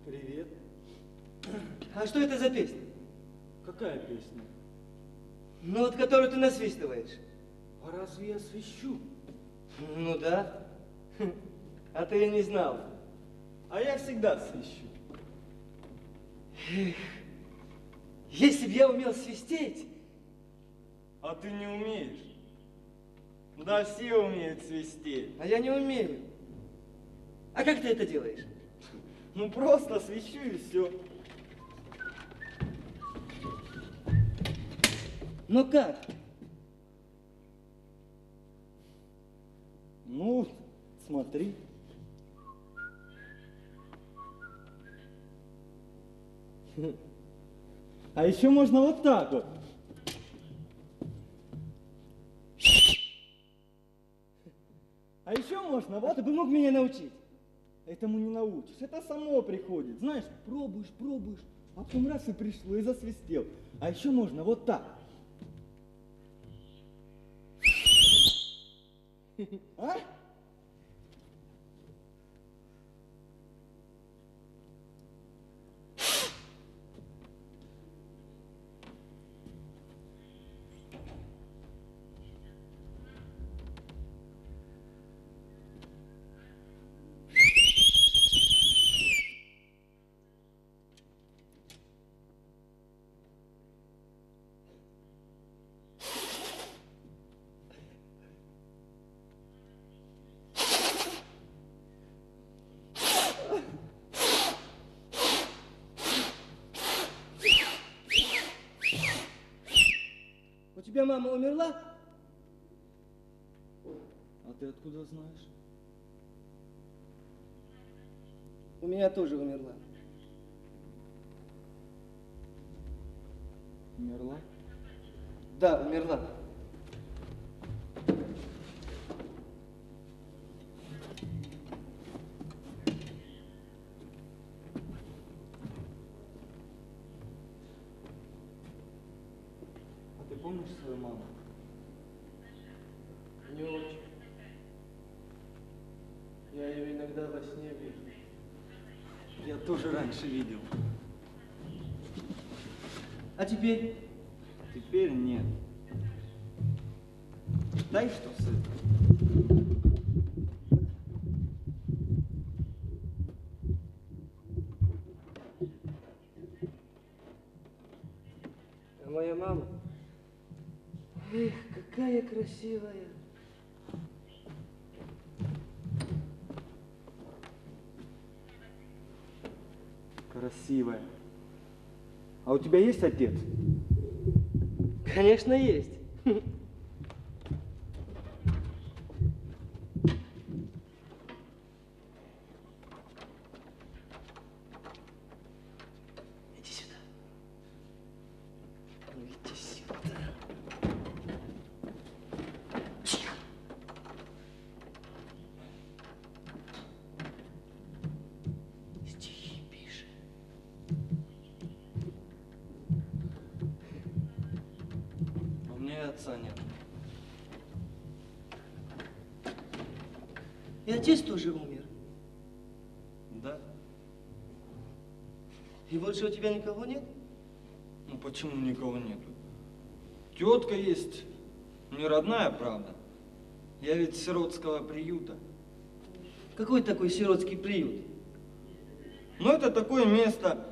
Привет. А что это за песня? Какая песня? Ну вот, которую ты насвистываешь. А разве я свищу? Ну да. А ты и не знал. А я всегда свищу. Эх, если б я умел свистеть. А ты не умеешь? Да все умеют свистеть. А я не умею. А как ты это делаешь? Ну просто свищу и все. Ну как? Ну, смотри. А еще можно вот так вот. А еще можно вот. Ты бы мог меня научить. Этому не научишь, это само приходит. Знаешь, пробуешь, а потом раз и пришло, и засвистел. А еще можно вот так. А? У тебя мама умерла? А ты откуда знаешь? У меня тоже умерла. Умерла? Да, умерла. А ты помнишь свою маму? Не очень. Я ее иногда во сне вижу. Я тоже раньше видел. А теперь? Теперь нет. Дай что с этим. А моя мама? Эх, какая красивая. Красивая. А у тебя есть отец? Конечно, есть. Иди сюда. Ну, иди сюда. Тихо. Стихи пишет. У меня отца нет. И отец тоже умер. Да? И больше у тебя никого нет? Ну почему никого нету? Тетка есть, не родная, правда. Я ведь с сиротского приюта. Какой такой сиротский приют? Ну это такое место,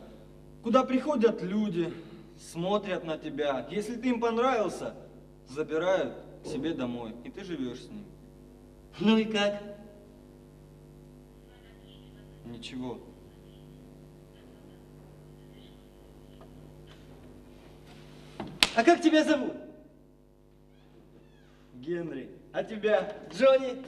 куда приходят люди, смотрят на тебя. Если ты им понравился, забирают к себе домой, и ты живешь с ним. Ну и как? Ничего. А как тебя зовут? Генри, а тебя? Джонни.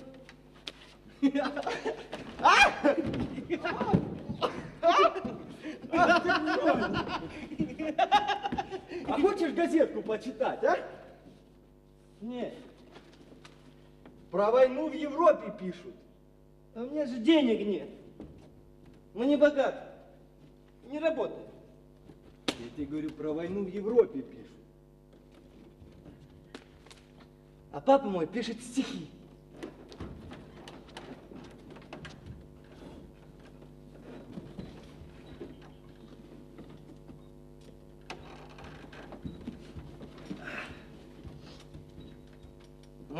А хочешь газетку почитать, а? Нет. Про войну в Европе пишут. А у меня же денег нет. Мы не богаты. Не работаем. Я тебе говорю, про войну в Европе пишут. А папа мой пишет стихи.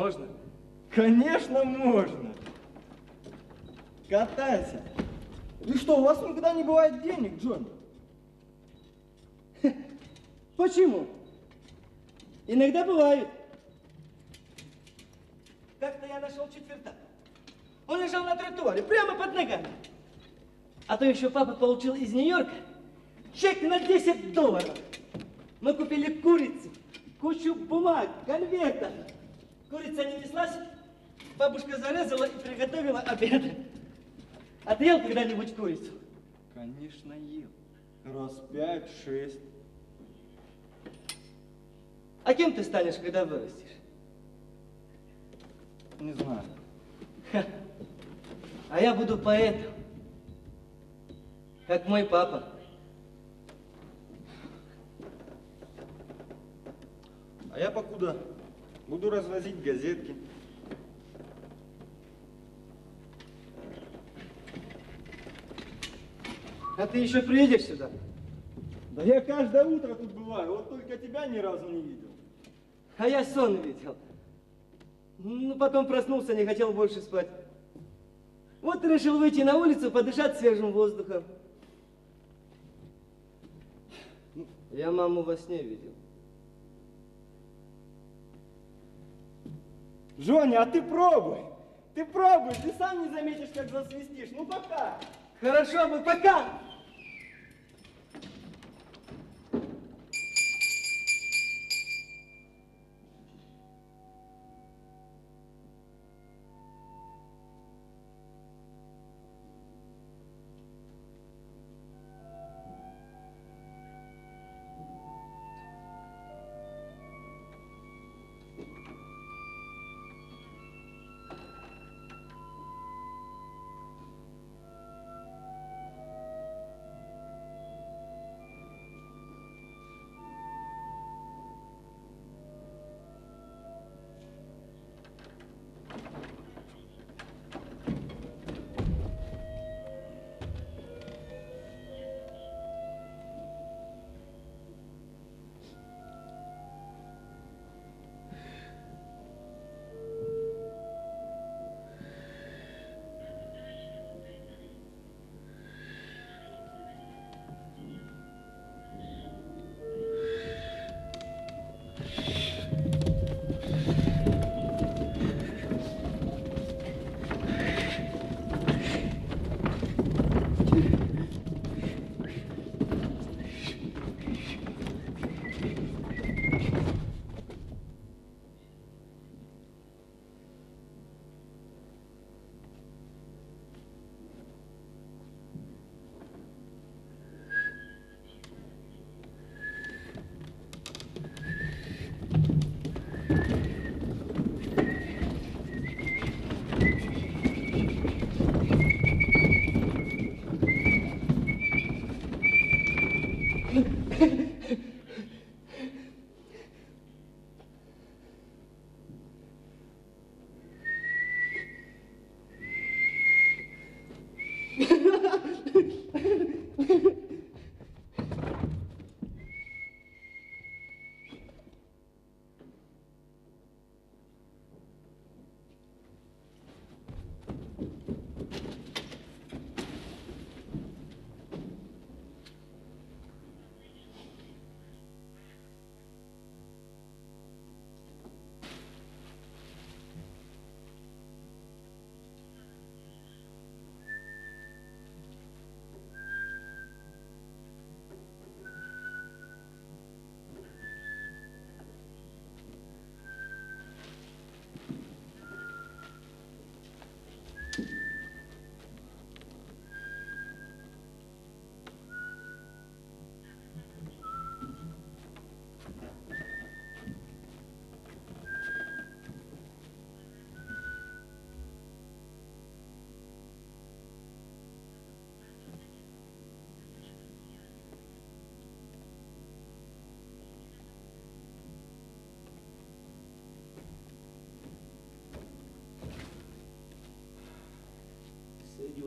можно? Конечно, можно. Катайся. И что, у вас никогда не бывает денег, Джонни? Почему? Иногда бывают. Как-то я нашел четвертак. Он лежал на тротуаре, прямо под ногами. А то еще папа получил из Нью-Йорка чек на $10. Мы купили курицу, кучу бумаг, конвертов. Курица не неслась, бабушка зарезала и приготовила обед. А ты ел когда-нибудь курицу? Конечно, ел. Раз 5-6. А кем ты станешь, когда вырастешь? Не знаю. Ха. А я буду поэтом, как мой папа. А я покуда буду развозить газетки. А ты еще приедешь сюда? Да я каждое утро тут бываю, вот только тебя ни разу не видел. А я сон видел. Ну, потом проснулся, не хотел больше спать. Вот и решил выйти на улицу, подышать свежим воздухом. Я маму во сне видел. Джонни, а ты пробуй. Ты пробуй, ты сам не заметишь, как засвистишь. Ну пока. Хорошо бы, пока!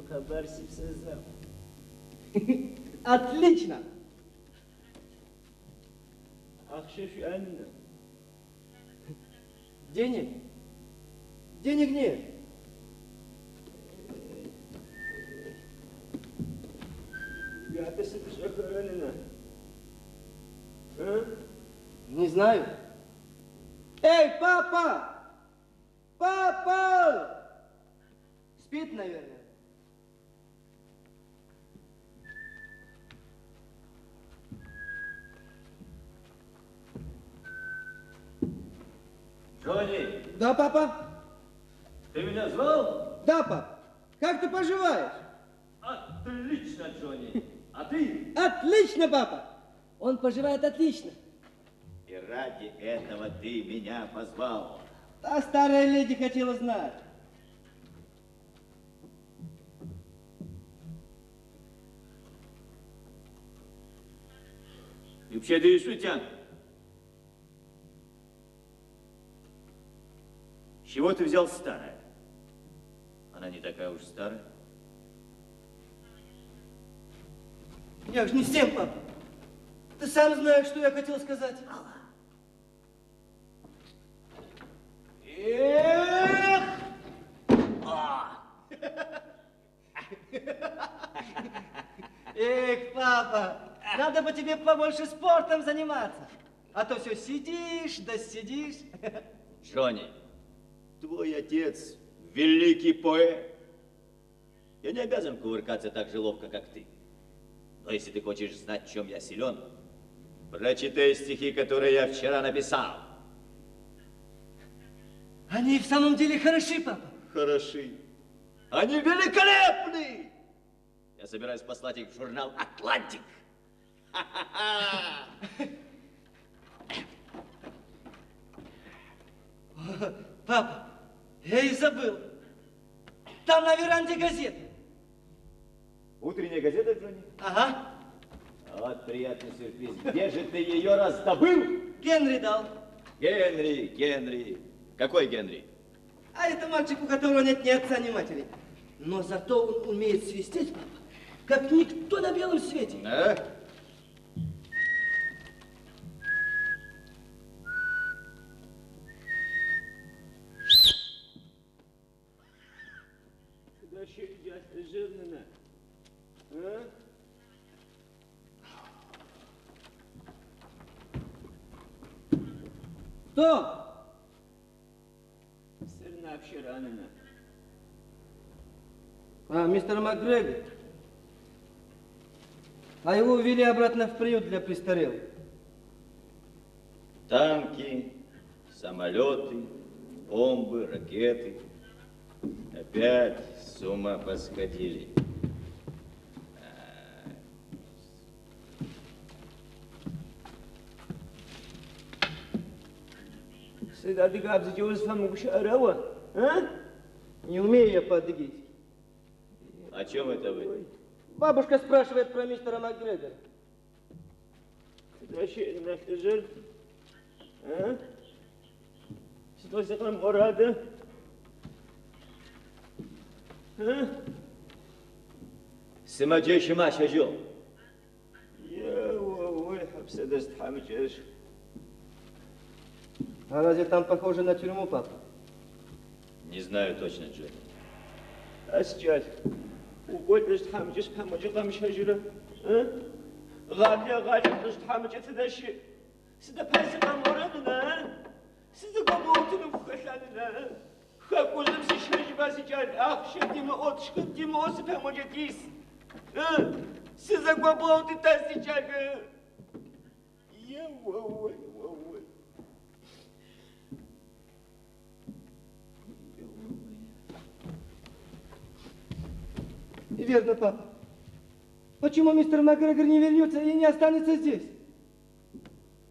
Хабарси сказал. Отлично! أخشى أن Денег? Денег нет. Не знаю. Эй, папа! Папа! Спит, наверное. Джонни, Да, папа? ты меня звал? Да, папа. Как ты поживаешь? Отлично, Джонни. А ты? Отлично, папа. Он поживает отлично. И ради этого ты меня позвал. Та старая леди хотела знать. И вообще ты шутян. С чего ты взял старая? Она не такая уж старая. Я же не с тем, папа. Ты сам знаешь, что я хотел сказать. Эх! Эх, папа, надо бы тебе побольше спортом заниматься. А то все сидишь, да сидишь. Джонни, твой отец великий поэт. Я не обязан кувыркаться так же ловко, как ты. Но если ты хочешь знать, в чем я силен, прочитай стихи, которые я вчера написал. Они в самом деле хороши, папа. Хороши. Они великолепны! Я собираюсь послать их в журнал «Атлантик». Папа, я и забыл. Там на веранде газеты. Утренняя газета, Джонни? Ага. Вот приятный сюрприз. Где же ты ее раздобыл? Генри дал. Генри. Какой Генри? А это мальчик, у которого нет ни отца, ни матери. Но зато он умеет свистеть, папа, как никто на белом свете. Да? Кто? А, мистер МакГрегор. А его увели обратно в приют для престарелых. Танки, самолеты, бомбы, ракеты. Опять с ума посходили. Не умею я по-адыгейски. О чем это вы? Бабушка спрашивает про мистера МакГрегора. Сымаджейший Маша жил. А разве там похоже на тюрьму, папа? Не знаю точно, Джонни. أسجد وقلت حمجس حمجة قمش هجرة غادي قلت حمجة تدشي سيدا بس قمرنا سيدا قموت نفخشنا خاكو لمسي شرج بس جال أخ شدي ما أوت شكدي ما أوت حمجة كيس سيدا قموت تاسي جال يا ووي ووي Верно, папа. Почему мистер МакГрегор не вернется и не останется здесь?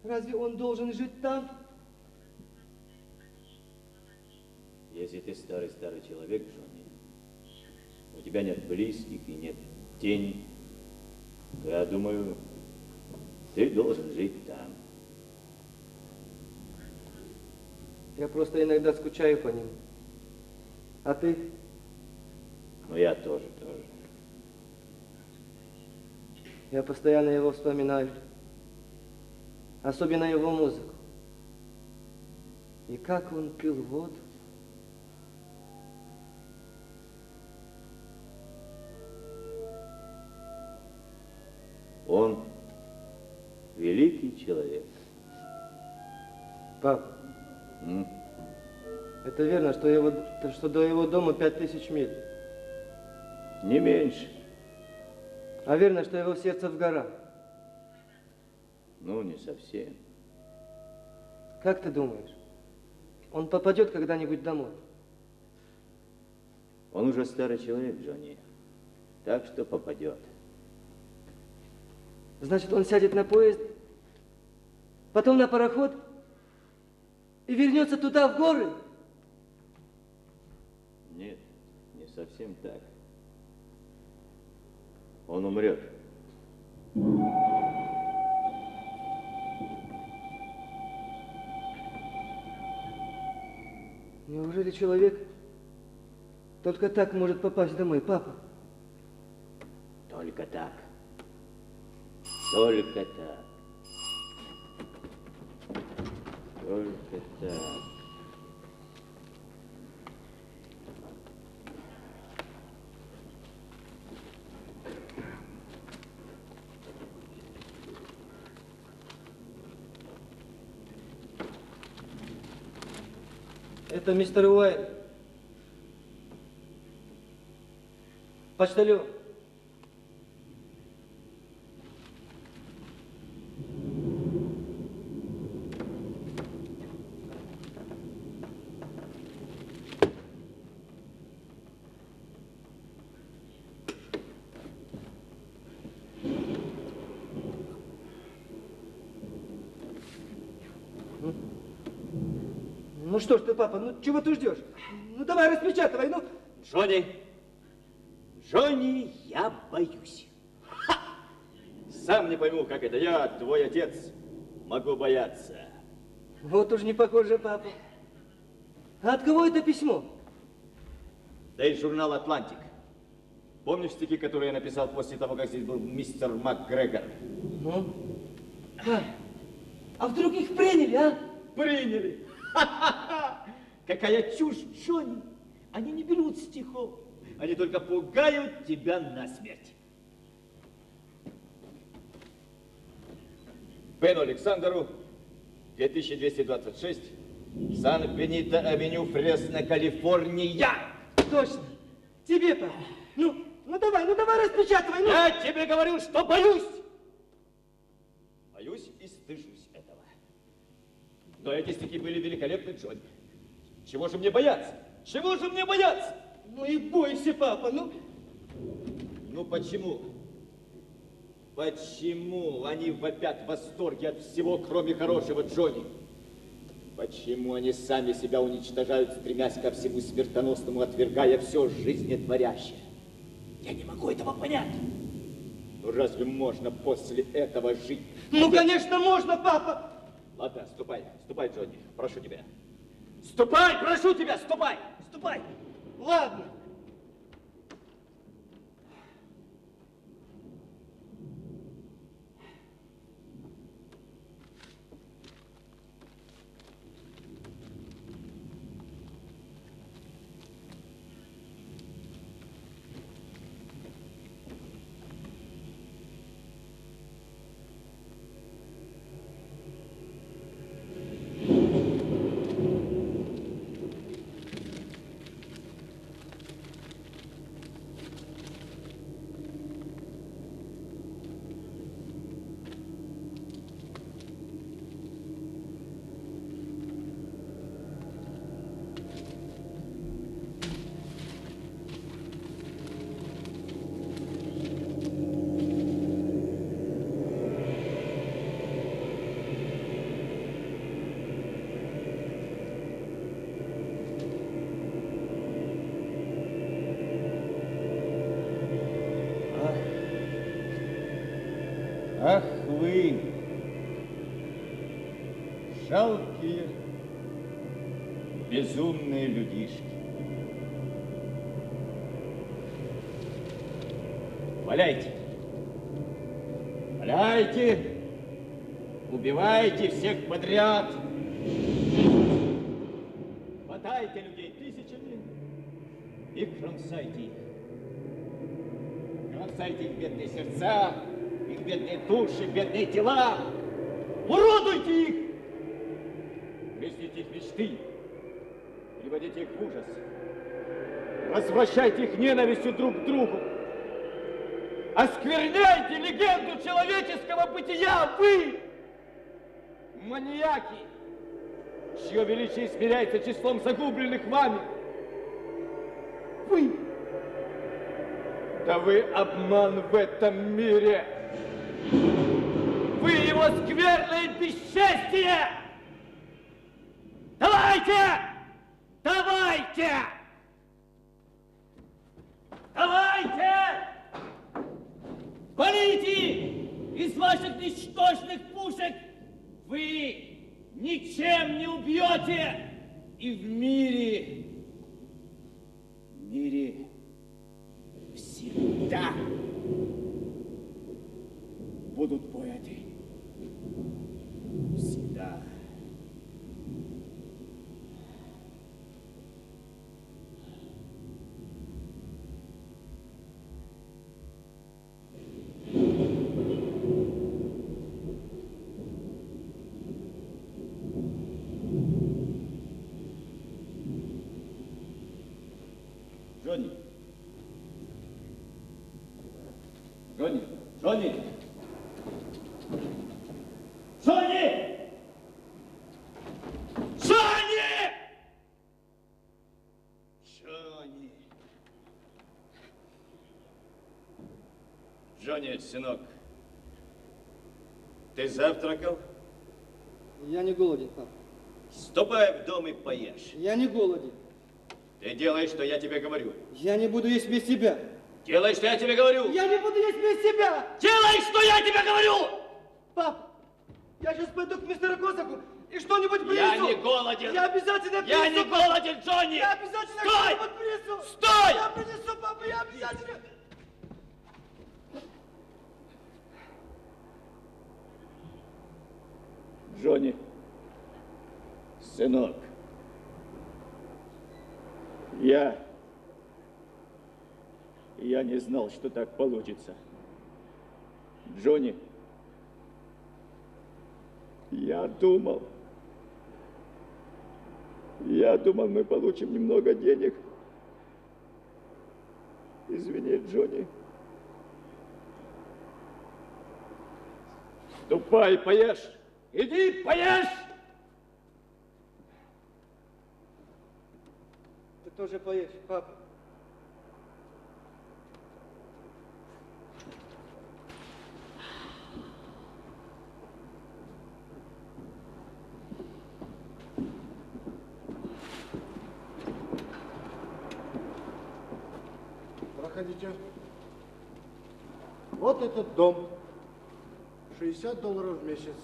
Разве он должен жить там? Если ты старый человек, Джонни, у тебя нет близких и нет денег, то я думаю, ты должен жить там. Я просто иногда скучаю по нему. А ты? Но я тоже. Я постоянно его вспоминаю. Особенно его музыку. И как он пил воду. человек. Пап, это верно, что, что до его дома 5000 миль? Не меньше. А верно, что его сердце в горах? Ну, не совсем. Как ты думаешь, он попадет когда-нибудь домой? Он уже старый человек, Джонни. Так что попадет. Значит, он сядет на поезд, потом на пароход и вернется туда, в горы? Нет, не совсем так. Он умрет. Неужели человек только так может попасть домой, папа? Только так. Только так. Только так. Это мистер Уайт. Почтальон. Ну что ж ты, папа, ну чего ты ждешь? Ну давай распечатывай, ну. Джонни! Джонни, я боюсь. Ха! Сам не пойму, как это я, твой отец, могу бояться. Вот уж не похоже, папа. А от кого это письмо? Да из журнала «Атлантик». Помнишь стихи, которые я написал после того, как здесь был мистер МакГрегор? Ну? А вдруг их приняли, а? Приняли! Ха-ха-ха! Какая чушь, Джонни! Они не берут стихов. Они только пугают тебя насмерть. Бену Александру, 2226, Сан-Бенито-авеню, Фресно, Калифорния. Точно. Тебе, папа. Ну давай распечатывай, ну. Я тебе говорю, что боюсь. Боюсь и стыжусь этого. Но эти стихи были великолепны, Джонни. Чего же мне бояться? Чего же мне бояться? Ну и бойся, папа, ну. Ну почему? Почему они вопят в восторге от всего, кроме хорошего, Джонни? Почему они сами себя уничтожают, стремясь ко всему смертоносному, отвергая все жизнетворящее? Я не могу этого понять. Ну разве можно после этого жить? Ну, конечно, можно, папа. Ладно, ступай, Джонни, прошу тебя. Ступай, прошу тебя, ступай! Ступай. Ладно. Ах вы, жалкие, безумные людишки. Валяйте, валяйте, убивайте всех подряд. Хватайте людей тысячами и кромсайте их. Кромсайте их бедные сердца, их бедные души, бедные тела. уродуйте их! Грызните их мечты, приводите их в ужас, развращайте их ненавистью друг к другу, оскверняйте легенду человеческого бытия, вы, маньяки, чье величие измеряется числом загубленных вами. Вы! Да вы обман в этом мире! Вы его скверное бесчестие! Давайте! Давайте! Давайте! Полите из ваших ничтожных пушек! Вы ничем не убьете! И в мире всегда будут поэты. Всегда. Джонни! Джонни! Джонни! Джонни! Джонни! Джонни! Джонни, сынок, ты завтракал? Я не голоден, пап. Ступай в дом и поешь. Я не голоден. Ты делай, что я тебе говорю. Я не буду есть без тебя. Делай, что я тебе говорю. Я не буду есть без тебя. Делай, что я тебе говорю. Пап, я сейчас пойду к мистеру Косаку и что-нибудь принесу. Я не голоден. Я обязательно принесу. Я не голоден, Джонни. Я обязательно Стой! что-нибудь принесу. Стой! Я принесу, папа, я обязательно. Джонни, сынок, я не знал, что так получится. Джонни, я думал, мы получим немного денег. Извини, Джонни. Ступай, поешь. Иди, поешь. Ты тоже поешь, папа. Проходите. Вот этот дом. $60 в месяц.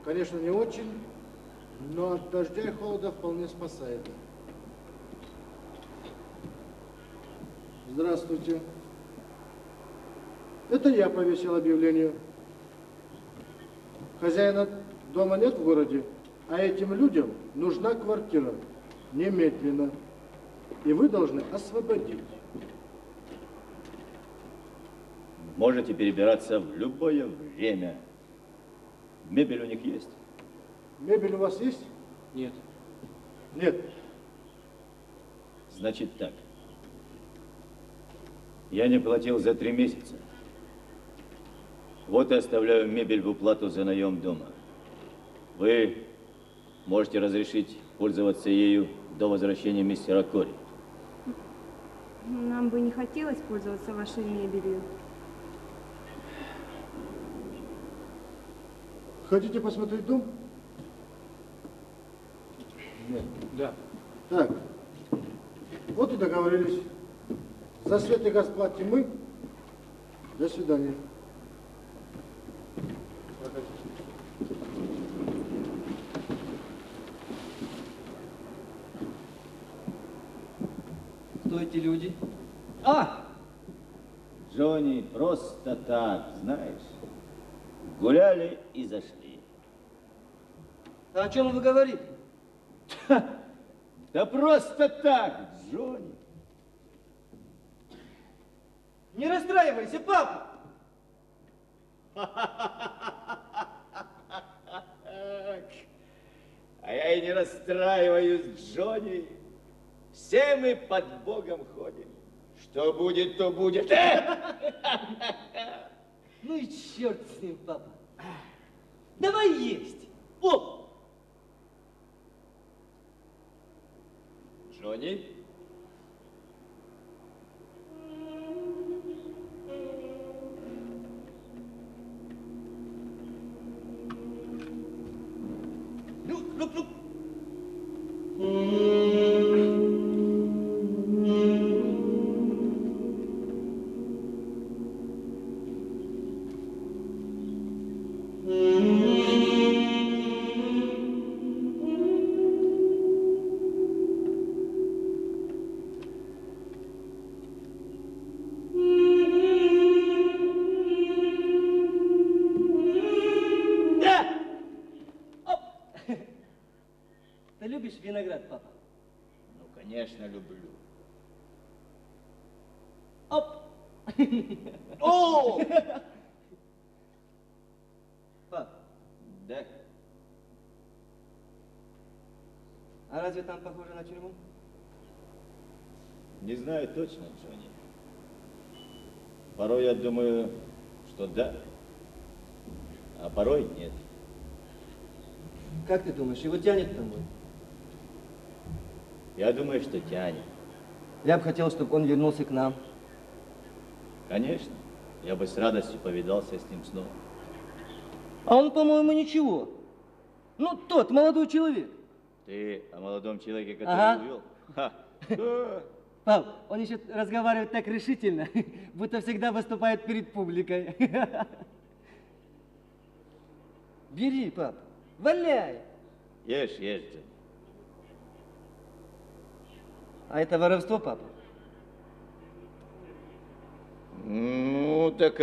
Конечно, не очень, но от дождя и холода вполне спасает. Здравствуйте. Это я повесил объявление. Хозяина дома нет в городе, а этим людям нужна квартира. Немедленно. И вы должны освободить. Можете перебираться в любое время. Мебель у них есть? Мебель у вас есть? Нет. Нет. Значит так. Я не платил за 3 месяца. Вот и оставляю мебель в уплату за наем дома. Вы можете разрешить пользоваться ею до возвращения мистера Кори. Нам бы не хотелось пользоваться вашей мебелью. Хотите посмотреть дом? Нет. Да. Так, вот и договорились. За свет и газ платим мы. До свидания. Проходите. Кто эти люди? А! Джонни, просто так, знаешь. Гуляли и зашли. А о чем вы говорите? Да просто так, Джонни. Не расстраивайся, папа! не расстраиваюсь, Джонни. Все мы под Богом ходим. Что будет, то будет. Ну и черт с ним, папа. Давай есть. О! Джонни? Look. Ты любишь виноград, папа? Ну, конечно, люблю. Оп! О! Пап, Да. а разве там похоже на тюрьму? Не знаю точно, Джонни. Порой я думаю, что да, а порой нет. Как ты думаешь, его тянет домой? Я думаю, что тянет. Я бы хотел, чтобы он вернулся к нам. Конечно, я бы с радостью повидался с ним снова. А он, по-моему, ничего. Ну, тот, молодой человек. Ты о молодом человеке, который Ага. увел? Ха. Да. Пап, он еще разговаривает так решительно, будто всегда выступает перед публикой. Бери, пап, валяй. Ешь, Джонни. А это воровство, папа? Ну, так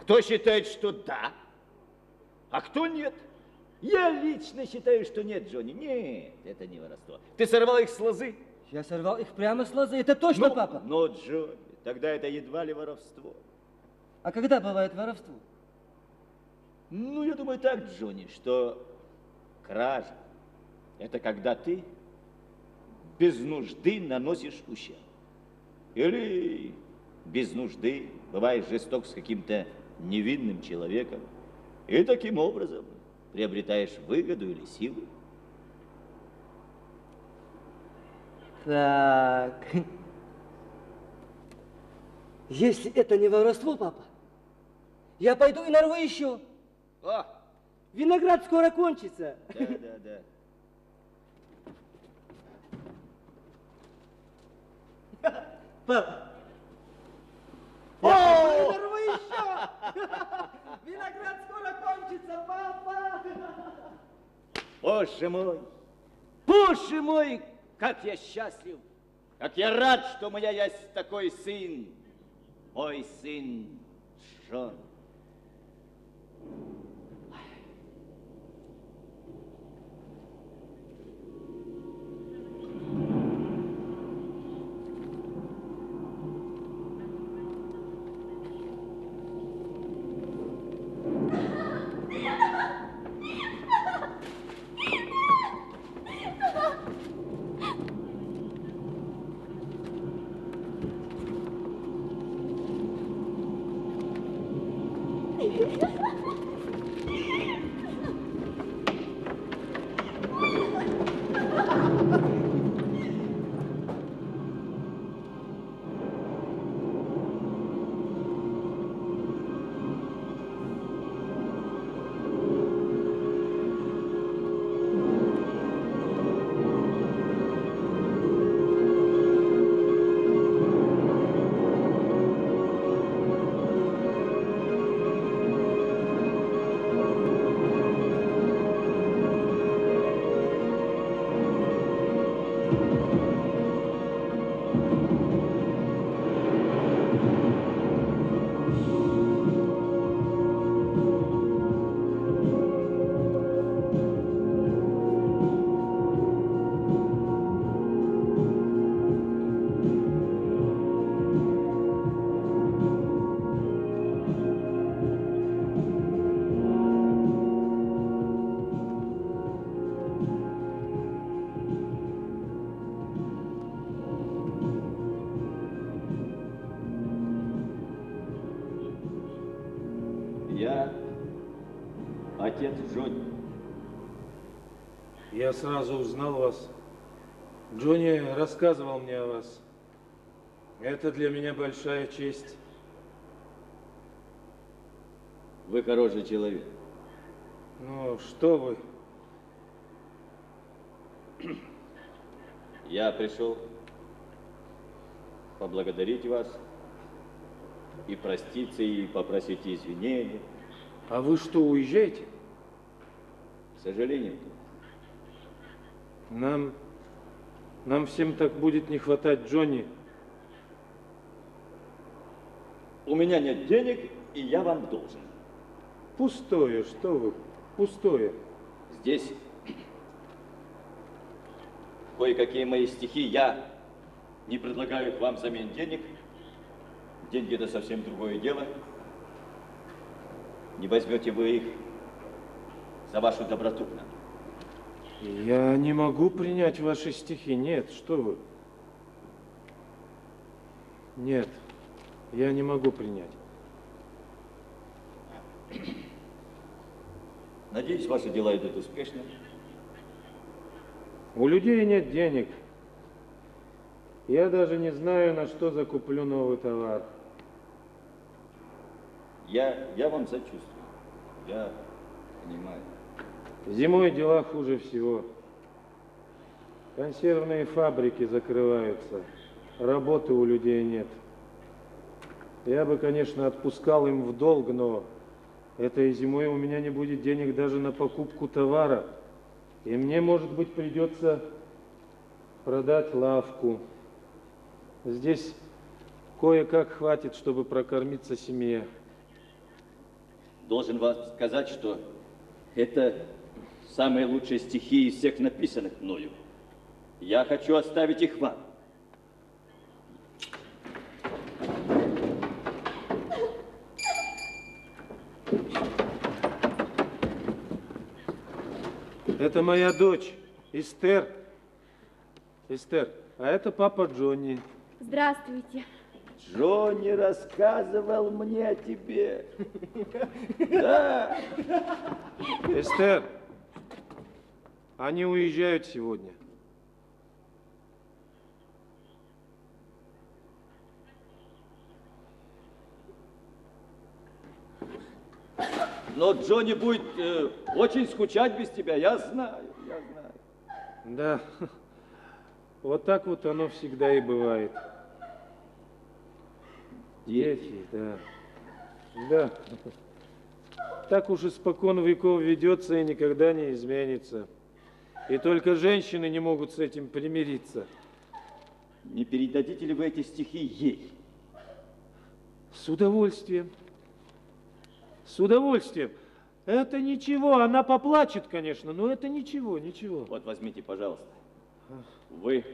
кто считает, что да, а кто нет? Я лично считаю, что нет, Джонни. Нет, это не воровство. Ты сорвал их с лозы? Я сорвал их прямо с лозы, это точно, папа? Но, Джонни, тогда это едва ли воровство. А когда бывает воровство? Ну, я думаю так, Джонни, что кража – это когда ты без нужды наносишь ущерб. Или без нужды бываешь жесток с каким-то невинным человеком. И таким образом приобретаешь выгоду или силу. Так. Если это не воровство, папа, я пойду и нарву еще. О, Виноград скоро кончится. да. Папа. Я пойду и нарву еще. Виноград скоро кончится, папа. Боже мой, как я счастлив, как я рад, что у меня есть такой сын, мой сын Джон. Я отец Джонни. Я сразу узнал вас. Джонни рассказывал мне о вас. Это для меня большая честь. Вы хороший человек. Ну, что вы? Я пришел поблагодарить вас и проститься, и попросить извинения. А вы что, уезжаете? К сожалению. Нам всем так будет не хватать Джонни. У меня нет денег, и я вам должен. Пустое, что вы, пустое. Здесь кое-какие мои стихи. Я не предлагаю их вам взамен денег. Деньги – это совсем другое дело. Не возьмете вы их за вашу доброту к нам. Я не могу принять ваши стихи. Нет, что вы. Нет, я не могу принять. Надеюсь, ваши дела идут успешно. У людей нет денег. Я даже не знаю, на что закуплю новый товар. Я вам сочувствую. Я понимаю. Зимой дела хуже всего. Консервные фабрики закрываются. Работы у людей нет. Я бы, конечно, отпускал им в долг, но этой зимой у меня не будет денег даже на покупку товара. И мне, может быть, придется продать лавку. Здесь кое-как хватит, чтобы прокормиться семье. Должен вам сказать, что это самые лучшие стихи из всех написанных мною. Я хочу оставить их вам. Это моя дочь, Эстер. Эстер, а это папа Джонни. Здравствуйте. Джонни рассказывал мне о тебе. Да. Эстер, они уезжают сегодня. Но Джонни будет очень скучать без тебя, я знаю, я знаю. Да, вот так вот оно всегда и бывает. Дети, да. Да. Так уж испокон веков ведется и никогда не изменится. И только женщины не могут с этим примириться. Не передадите ли вы эти стихи ей? С удовольствием. С удовольствием. Это ничего, она поплачет, конечно, но это ничего, ничего. Вот возьмите, пожалуйста. Вы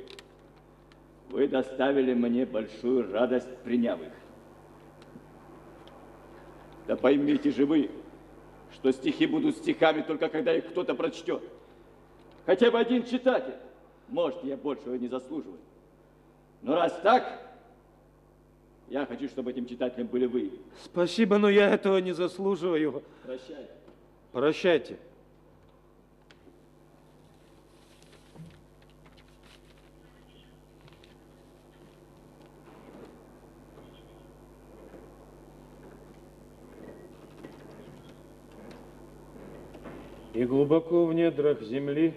доставили мне большую радость, приняв их. Да поймите же вы, что стихи будут стихами только когда их кто-то прочтет. Хотя бы один читатель. Может, я большего не заслуживаю. Но раз так, я хочу, чтобы этим читателем были вы. Спасибо, но я этого не заслуживаю. Прощайте. Прощайте. И глубоко в недрах земли,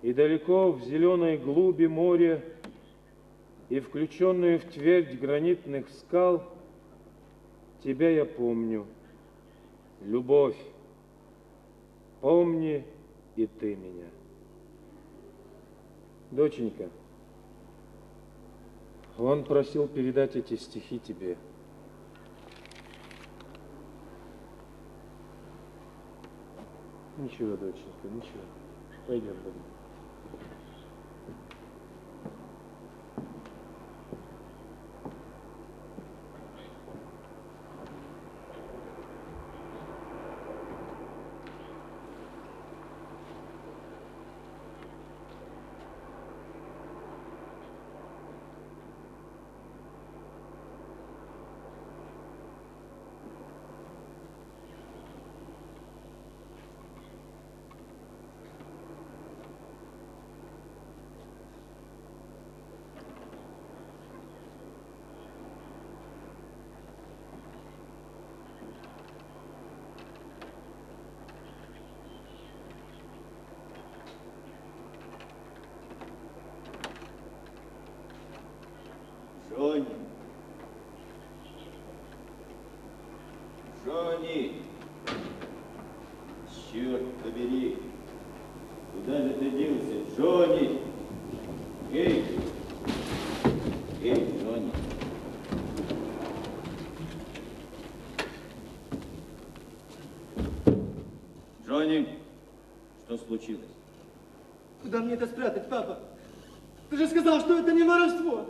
и далеко в зеленой глуби моря, и включенную в твердь гранитных скал, тебя я помню, любовь, помни и ты меня. Доченька, он просил передать эти стихи тебе. Ничего, доченька, ничего. Пойдем домой. Джонни! Черт побери! Куда же ты делся, Джонни? Эй! Эй, Джонни! Джонни, что случилось? Куда мне это спрятать, папа? Ты же сказал, что это не воровство.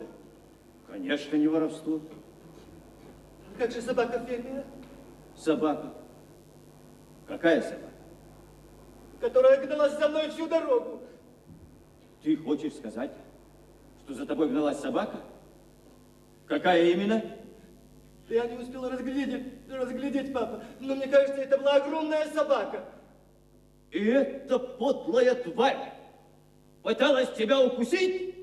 Конечно, не воровство. Как же собака фермера? Собака. Какая собака? Которая гналась за мной всю дорогу. Ты хочешь сказать, что за тобой гналась собака? Какая именно? Да я не успела разглядеть, папа. Но мне кажется, это была огромная собака. И эта подлая тварь пыталась тебя укусить?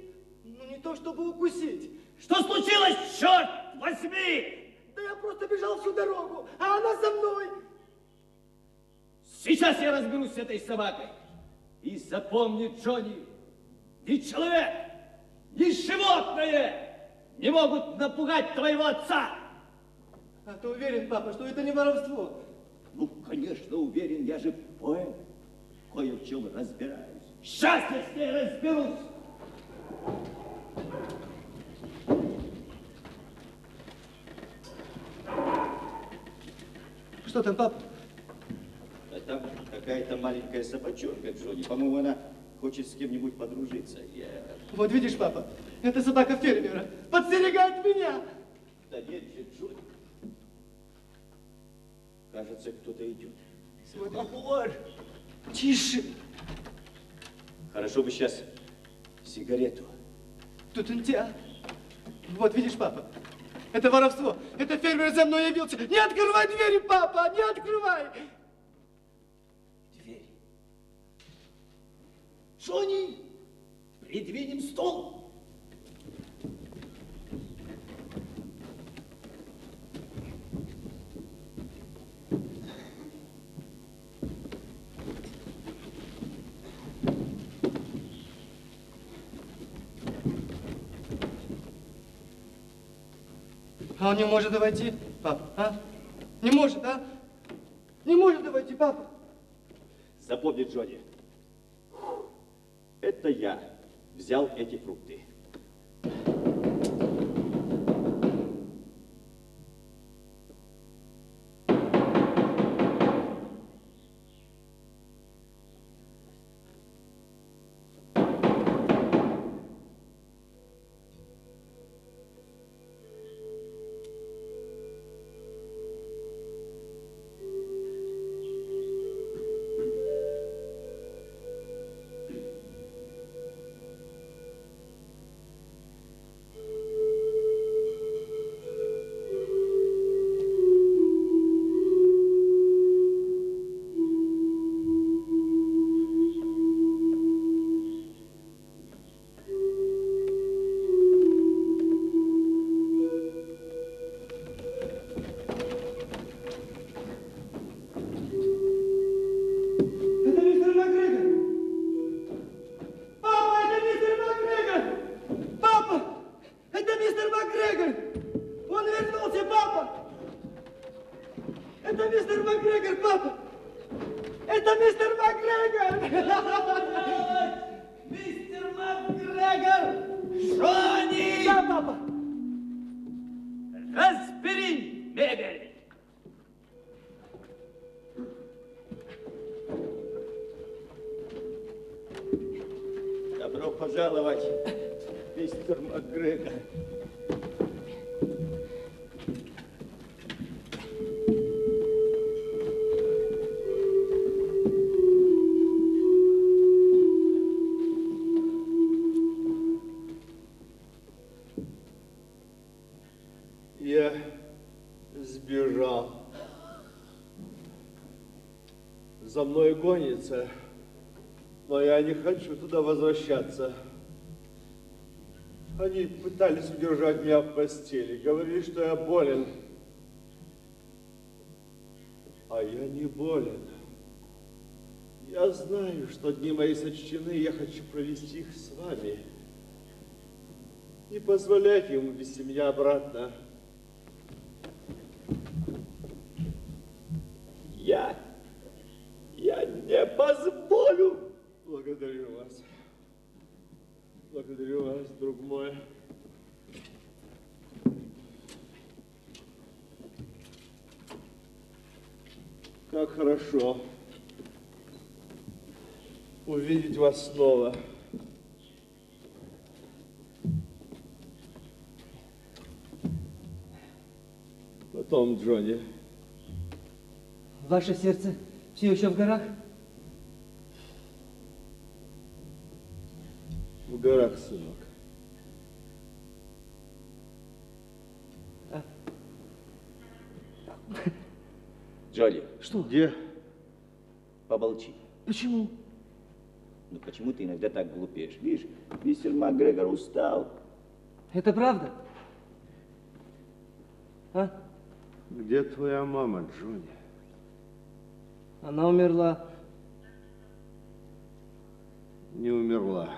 Ну, не то чтобы укусить. Что случилось, черт возьми? Да я просто бежал всю дорогу, а она за мной. Сейчас я разберусь с этой собакой. И запомни, Джонни, ни человек, ни животное не могут напугать твоего отца. А ты уверен, папа, что это не воровство? Ну, конечно, уверен, я же поэт. Кое в чем разбираюсь. Сейчас я с ней разберусь. Что там, папа? А там какая-то маленькая собачонка, Джонни. По-моему, она хочет с кем-нибудь подружиться. Вот видишь, папа, это собака фермера. Подстерегает меня. Да нет же, Джонни. Кажется, кто-то идет. Боже. Тише. Хорошо бы сейчас сигарету. Тут интя. Вот видишь, папа, это воровство. Это фермер за мной явился. Не открывай двери, папа, не открывай. Дверь. Джонни, придвинем стол. А он не может войти, папа, а? Не может, а? Не может войти, папа. Запомни, Джонни, это я взял эти фрукты. Добро пожаловать, мистер Макгрегор. Я сбежал. За мной гонится, но я не хочу туда возвращаться. Они пытались удержать меня в постели, говорили, что я болен. А я не болен. Я знаю, что дни мои сочтены, и я хочу провести их с вами. Не позволяйте ему вести меня обратно. Я не позволю. Благодарю вас. Благодарю вас, друг мой. Как хорошо увидеть вас снова. Потом, Джонни. Ваше сердце все еще в горах? В горах, сынок. Джонни, Что? Где? помолчи. Почему? Ну почему ты иногда так глупеешь? Видишь, мистер МакГрегор устал. Это правда? А? Где твоя мама, Джонни? Она умерла. Не умерла.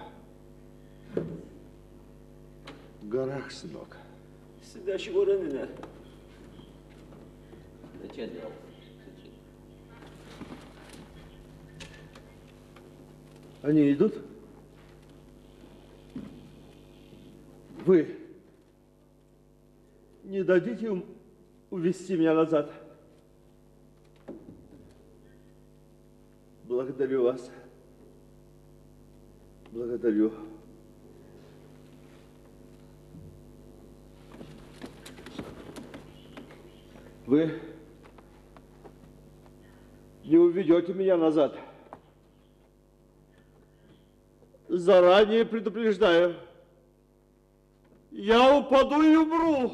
В горах, сынок. Сюда чего ранено? Зачем делал? Они идут? Вы не дадите им увезти меня назад? Благодарю вас. Благодарю. Вы не уведете меня назад. Заранее предупреждаю. Я упаду и умру.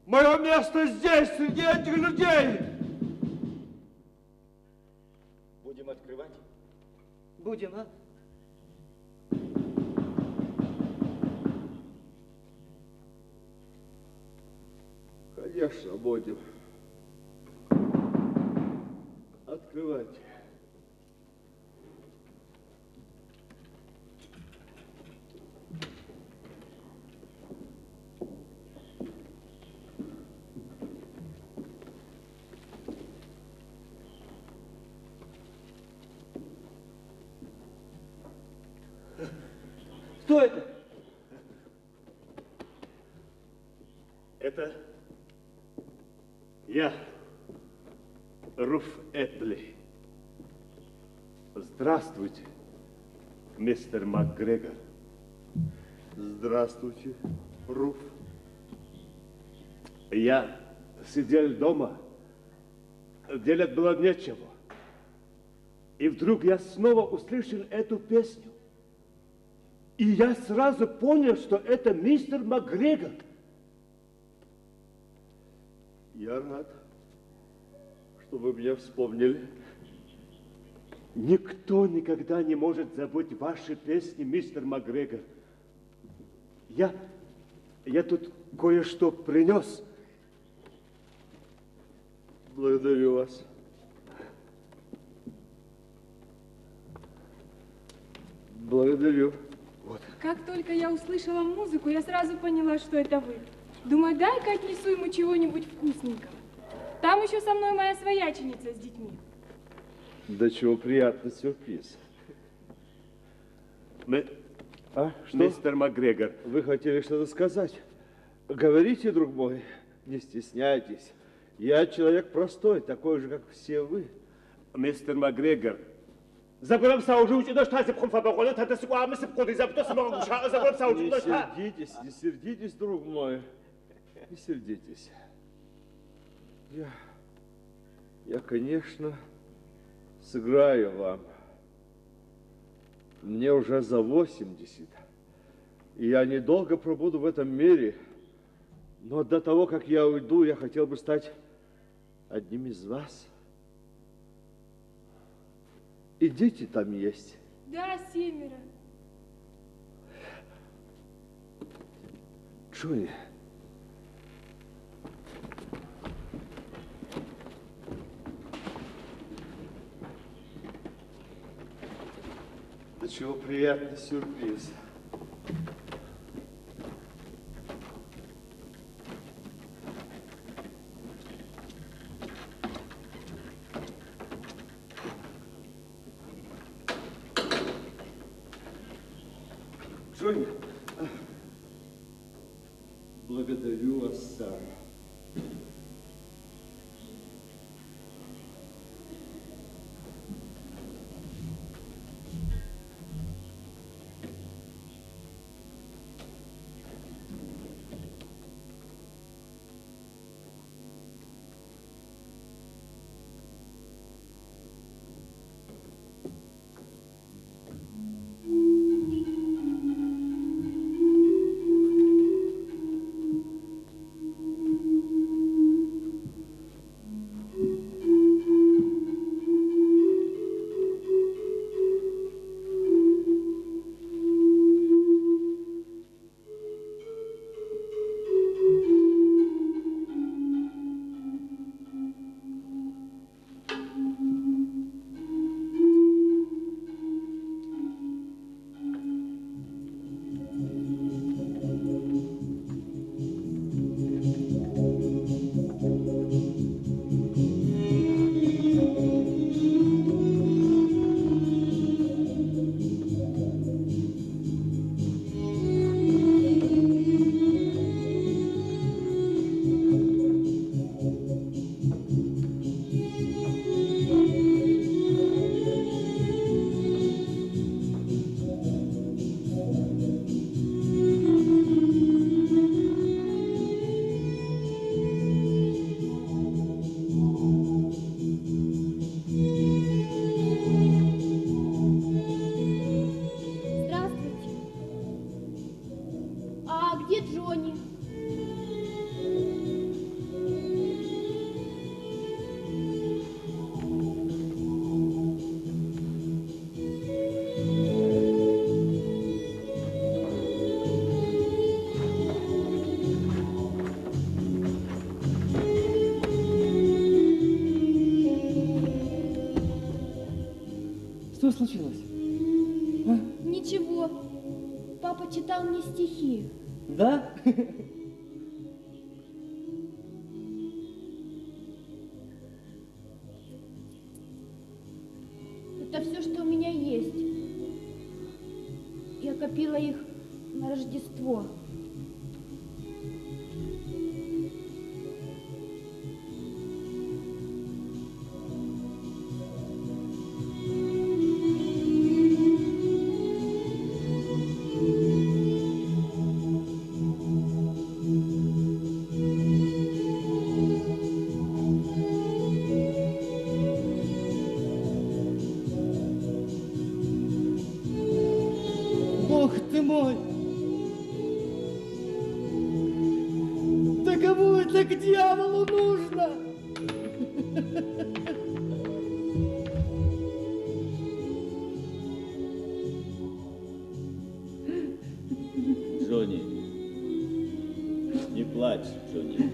Мое место здесь, среди этих людей. Будем открывать? Будем, а? Конечно, будем. Открывайте. Кто это? Это я, Руф Этли. Здравствуйте, мистер МакГрегор. Здравствуйте, Руф. Я сидел дома, делать было нечего. И вдруг я снова услышал эту песню. И я сразу понял, что это мистер МакГрегор. Я рад, что вы меня вспомнили. Никто никогда не может забыть ваши песни, мистер МакГрегор. Я тут кое-что принес. Благодарю вас. Благодарю. Вот. Как только я услышала музыку, я сразу поняла, что это вы. Думаю, дай-ка отнесу ему чего-нибудь вкусненького. Там еще со мной моя свояченица с детьми. Да чего приятный сюрприз. Что? Мистер МакГрегор, вы хотели что-то сказать? Говорите, друг мой, не стесняйтесь. Я человек простой, такой же, как все вы. Мистер МакГрегор, не сердитесь, друг мой. Не сердитесь. Я, конечно, сыграю вам. Мне уже за 80. И я недолго пробуду в этом мире. Но до того, как я уйду, я хотел бы стать одним из вас. И дети там есть. Да, 7. Джонни. Да чего приятный сюрприз. Джонни. Благодарю вас, сэр. Что случилось? А? Ничего. Папа читал мне стихи. Да? Это все, что у меня есть. Я копила их на Рождество. Бог ты мой! Да кому это к дьяволу нужно? Джонни, не плачь, Джонни.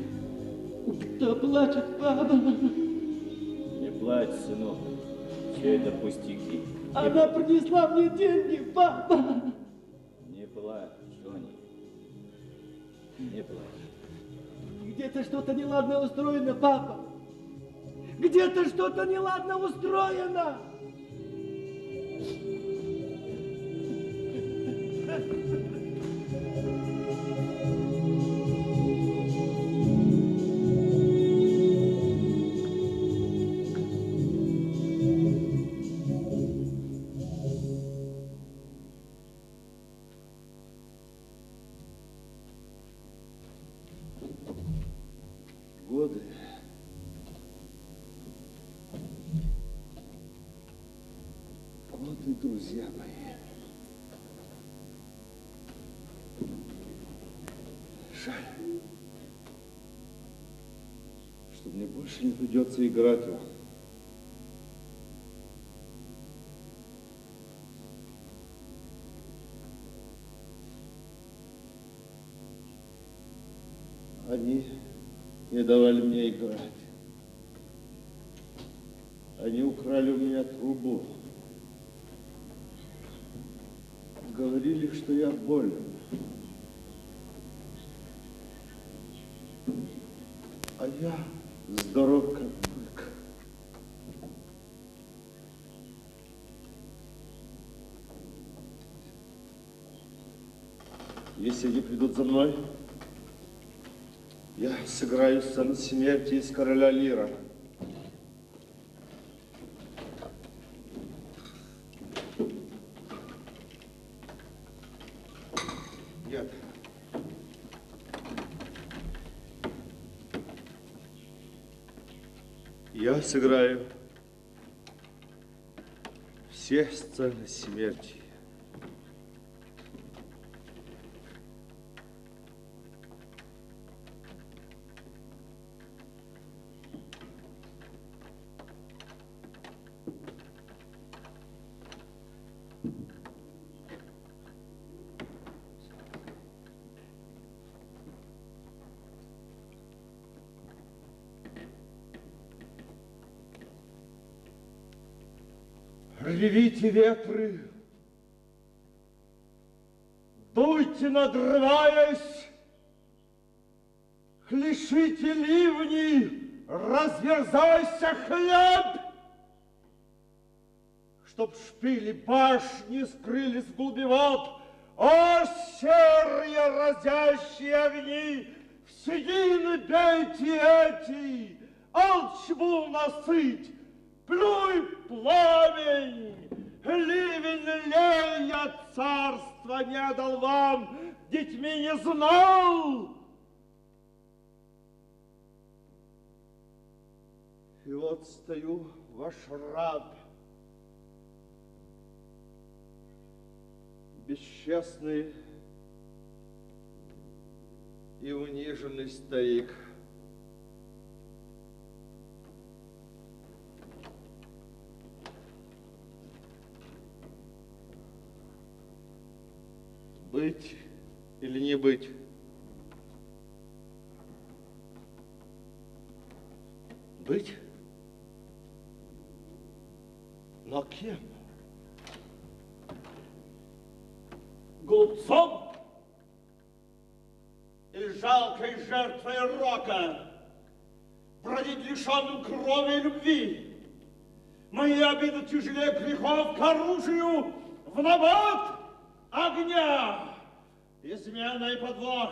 Кто плачет, папа? Не плачь, сынок. Все это пустяки. Она принесла мне деньги, папа! Не плачь, Джонни. Не плачь. Где-то что-то неладно устроено, папа! Где-то что-то неладно устроено! Годы. Годы, друзья мои. Жаль, что мне больше не придется играть вам. Они не давали мне играть. Они украли у меня трубу. Говорили, что я болен. А я здоров, как бык. Если они придут за мной, я сыграю сцену смерти из короля Лира. Нет. Я сыграю все сцены смерти. Ревите ветры, дуйте, надрываясь, хлещите ливни, разверзайся хлеб, чтоб шпили башни скрылись в глуби вод, о, серые разящие огни, в седины бейте эти, алчбу насыть, плюй пламень, ливень лей, я царства не дал вам, детьми не знал. И вот стою, ваш раб, бесчестный и униженный старик. Быть или не быть? Быть? Но кем? Глупцом? Или жалкой жертвой рока? Бродить лишенным крови и любви? Мои обиды тяжелее грехов, к оружию в набат огня, измена и подвох.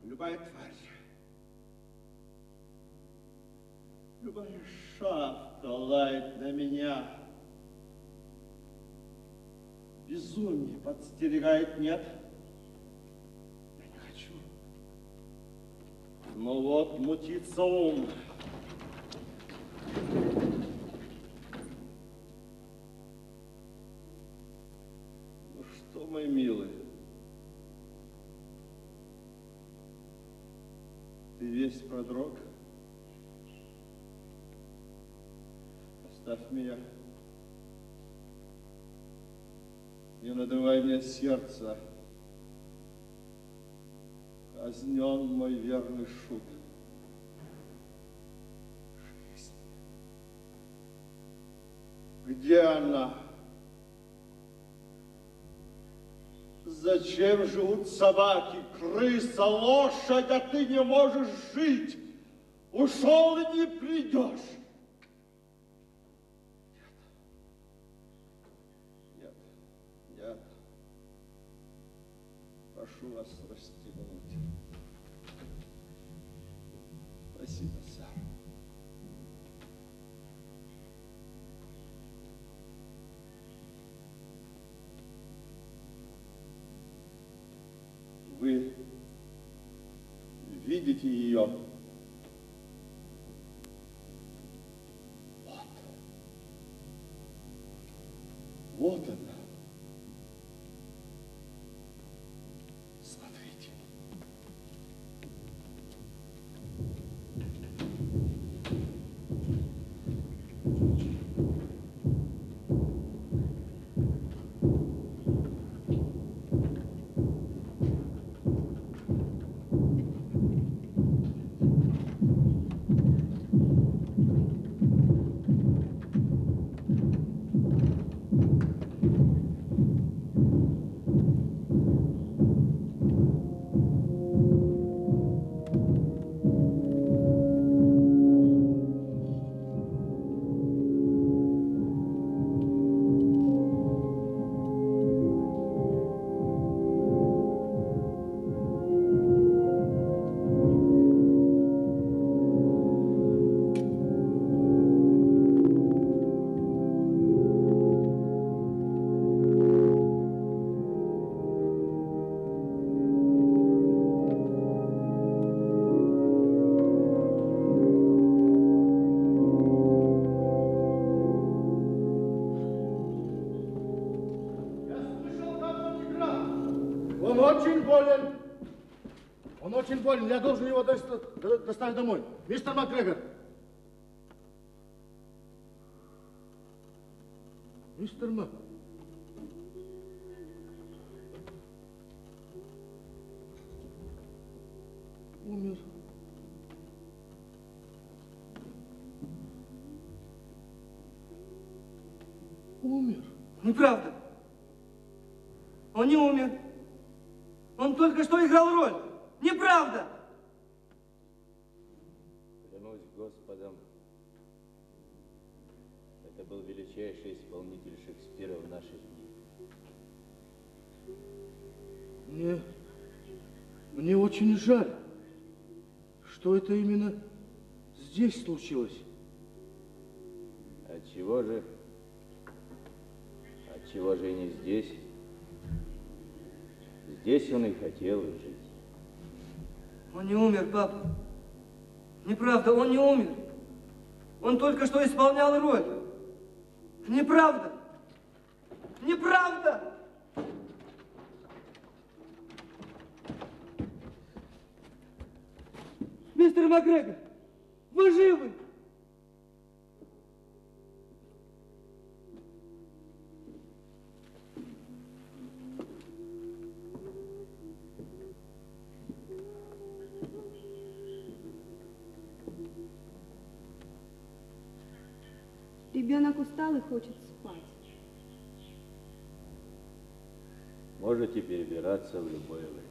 Любая тварь, любая шавка лает на меня. Безумие подстерегает, нет? Я не хочу. Но вот мутится ум. Ну что, мой милый, ты весь продрог? Оставь меня. Не надрывай мне сердце. Казнен мой верный шут. Жизнь. Где она? Зачем живут собаки, крыса, лошадь, а ты не можешь жить? Ушел и не придешь. Прошу вас расстегнуть. Спасибо, сэр. Вы видите ее? Вот. Вот она. Колин, я должен его доставить домой. Мистер Макгрегор. Мистер Мак. Умер. Умер. Неправда. Он не умер. Он только что играл роль. Неправда. Клянусь Господом, это был величайший исполнитель Шекспира в наши дни. Мне очень жаль, что это именно здесь случилось. Отчего же и не здесь? Здесь он и хотел жить. Он не умер, папа. Неправда, он не умер. Он только что исполнял роль. Неправда. Неправда. Мистер Макгрегор, вы живы? Ребенок устал и хочет спать. Можете перебираться в любое время.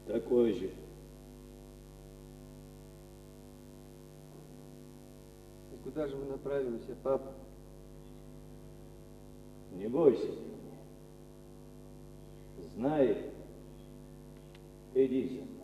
Такой же. И куда же мы направимся, папа? Не бойся. Знай, иди за мной.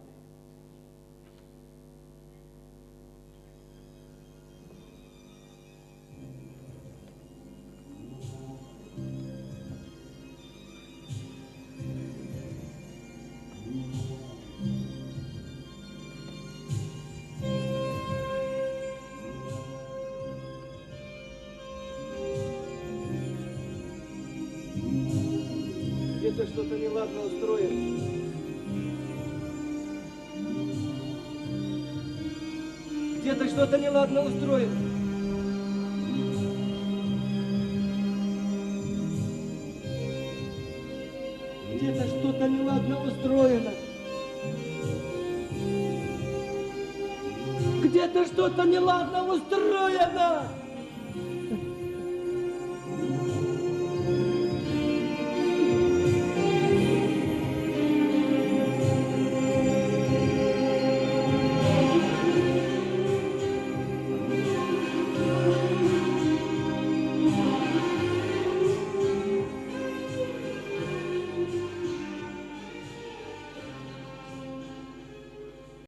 Где-то что-то неладно устроено. Где-то что-то неладно устроено. Где-то что-то неладно устроено. Где-то что-то неладно устроено.